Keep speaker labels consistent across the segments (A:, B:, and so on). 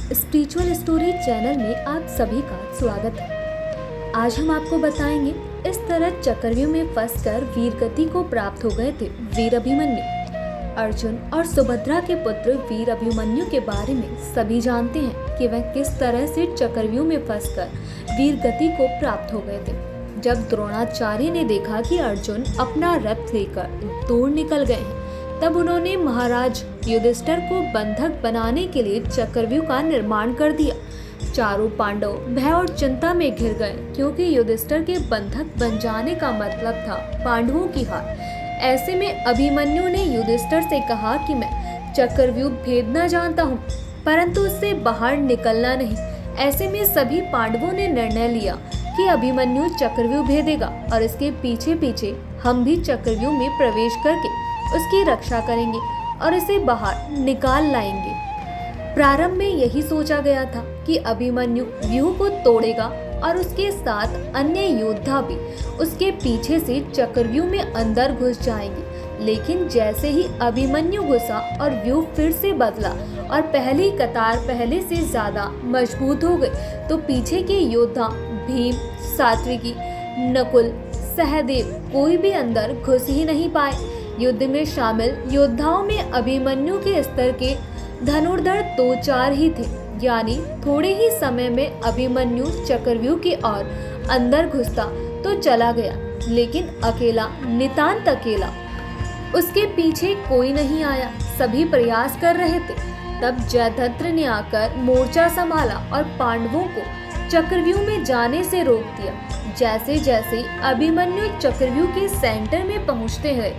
A: Spiritual story channel में आप सभी का स्वागत है। आज हम आपको बताएंगे इस तरह चक्रव्यूह में फंसकर वीरगति को प्राप्त हो गए थे वीर अभिमन्यु। अर्जुन और सुभद्रा के पुत्र वीर अभिमन्यु के बारे में सभी जानते हैं कि वह किस तरह से चक्रव्यूह में फंसकर वीरगति को प्राप्त हो गए थे। जब द्रोणाचार्य ने देखा कि अर्जुन अपना रथ लेकर दूर निकल गए हैं, तब उन्होंने महाराज युधिष्ठिर को बंधक बनाने के लिए चक्रव्यूह का निर्माण कर दिया। चारों पांडव भय और चिंता में घिर गए, क्योंकि युधिष्ठिर के बंधक बन जाने का मतलब था पांडवों की हार। ऐसे में अभिमन्यु ने युधिष्ठिर से कहा कि मैं चक्रव्यूह भेदना जानता हूँ, परंतु उससे बाहर निकलना नहीं। ऐसे में सभी पांडवों ने निर्णय लिया कि अभिमन्यु चक्रव्यूह भेदेगा और इसके पीछे पीछे हम भी चक्रव्यूह में प्रवेश करके उसकी रक्षा करेंगे और इसे बाहर निकाल लाएंगे। प्रारंभ में यही सोचा गया था कि अभिमन्यु व्यूह को तोड़ेगा और उसके साथ अन्य योद्धा भी उसके पीछे से चक्रव्यूह में अंदर घुस जाएंगे। लेकिन जैसे ही अभिमन्यु घुसा और व्यूह फिर से बदला और पहली कतार पहले से ज्यादा मजबूत हो गई, तो पीछे के योद्धा भीम, सात्विकी, नकुल, सहदेव कोई भी अंदर घुस ही नहीं पाए। युद्ध में शामिल योद्धाओं में अभिमन्यु के स्तर के धनुर्धर 2-4 ही थे, यानी थोड़े ही समय में अभिमन्यु चक्रव्यूह की ओर अंदर घुसता तो चला गया, लेकिन अकेला, नितांत अकेला। उसके पीछे कोई नहीं आया, सभी प्रयास कर रहे थे। तब जयद्रथ ने आकर मोर्चा संभाला और पांडवों को चक्रव्यूह में जाने से रोक दिया। जैसे जैसे अभिमन्यु चक्रव्यूह के सेंटर में पहुंचते हैं,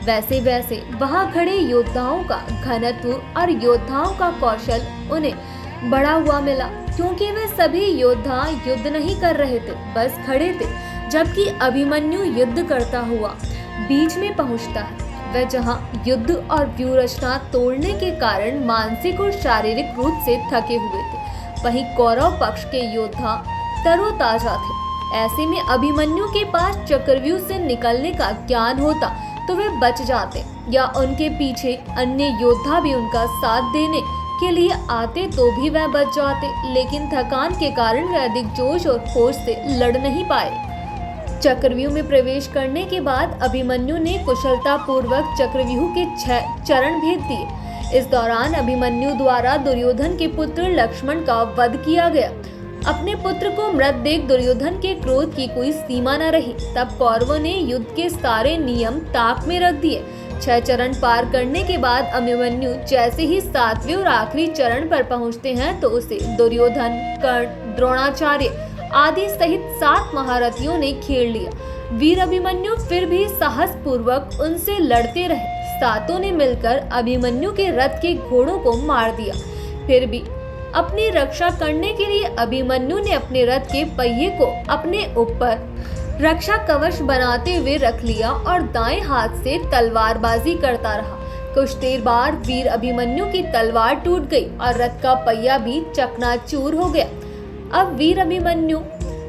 A: वैसे वैसे वहां खड़े योद्धाओं का घनत्व और योद्धाओं का कौशल उन्हें बढ़ा हुआ मिला, क्योंकि वे सभी योद्धा युद्ध नहीं कर रहे थे, बस खड़े थे। जबकि अभिमन्यु युद्ध करता हुआ बीच में पहुंचता है। वह जहां युद्ध और व्यूह रचना तोड़ने के कारण मानसिक और शारीरिक रूप से थके हुए थे, वहीं कौरव पक्ष के योद्धा तरोताजा थे। ऐसे में अभिमन्यु के पास चक्रव्यूह से निकलने का ज्ञान होता तो वे बच जाते, या उनके पीछे अन्य योद्धा भी उनका साथ देने के लिए आते तो भी वह बच जाते। लेकिन थकान के कारण वे अधिक जोश और होश से लड़ नहीं पाए। चक्रव्यूह में प्रवेश करने के बाद अभिमन्यु ने कुशलता पूर्वक चक्रव्यूह के 6 चरण भेद दिए। इस दौरान अभिमन्यु द्वारा दुर्योधन के पुत्र लक्ष्मण का वध किया गया। अपने पुत्र को मृत देख दुर्योधन के क्रोध की कोई सीमा न रही। तब कौरवों ने युद्ध के सारे नियम ताक में रख दिए। 6 चरण पार करने के बाद अभिमन्यु जैसे ही 7वें और आखिरी चरण पर पहुंचते हैं, तो उसे दुर्योधन, कर्ण, द्रोणाचार्य आदि सहित 7 महारथियों ने घेर लिया। वीर अभिमन्यु फिर भी साहस पूर्वक उनसे लड़ते रहे। 7 ने मिलकर अभिमन्यु के रथ के घोड़ों को मार दिया। फिर भी अपनी रक्षा करने के लिए अभिमन्यु ने अपने रथ के पहिए को अपने ऊपर रक्षा कवच बनाते हुए रख लिया और दाएं हाथ से तलवारबाजी करता रहा। कुछ देर बाद वीर अभिमन्यु की तलवार टूट गई और रथ का पहिया भी चकनाचूर हो गया। अब वीर अभिमन्यु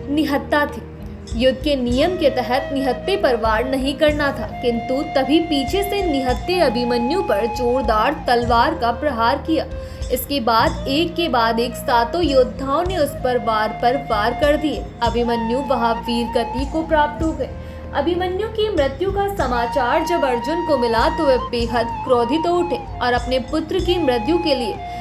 A: निहत्था थे। युद्ध के नियम के तहत निहत्थे पर वार नहीं करना था, किंतु तभी पीछे से निहत्थे अभिमन्यु पर जोरदार तलवार का प्रहार किया। इसके बाद एक के बाद एक 7 योद्धाओं ने उस पर वार कर दिए। अभिमन्यु वहां वीरगति को प्राप्त हो गए। अभिमन्यु की मृत्यु का समाचार जब अर्जुन को मिला, तो वे बेहद क्रोधित हो उठे और अपने पुत्र की मृत्यु के लिए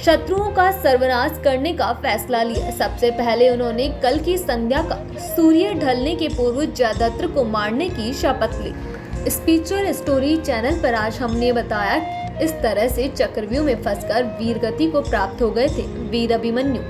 A: शत्रुओं का सर्वनाश करने का फैसला लिया। सबसे पहले उन्होंने कल की संध्या का सूर्य ढलने के पूर्व जयद्रथ को मारने की शपथ ली। स्पिरिचुअल स्टोरी चैनल पर आज हमने बताया इस तरह से चक्रव्यूह में फंसकर वीरगति को प्राप्त हो गए थे वीर अभिमन्यु।